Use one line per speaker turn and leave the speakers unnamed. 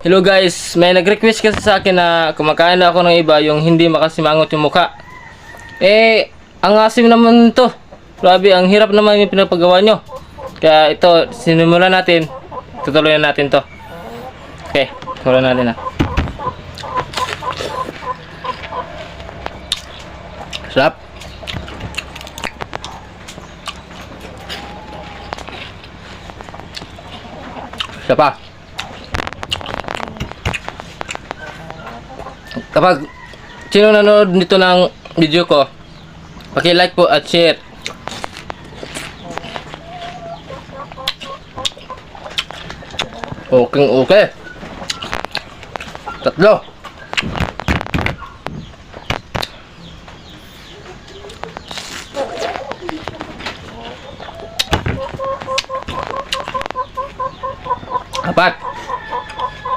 Hello guys, may nag-request kasi sa akin na kumakain na ako ng iba yung hindi makasimangot yung mukha. Ang asim naman to. Grabe, ang hirap naman yung pinapagawa nyo. Kaya ito, sinimulan natin. Tutuloy natin to. Okay, tutuloy natin na. Sarap. Isa pa. Kapag sino nanonood nito ng video ko, paki-like po at share. Okay. Tatlo. Apat.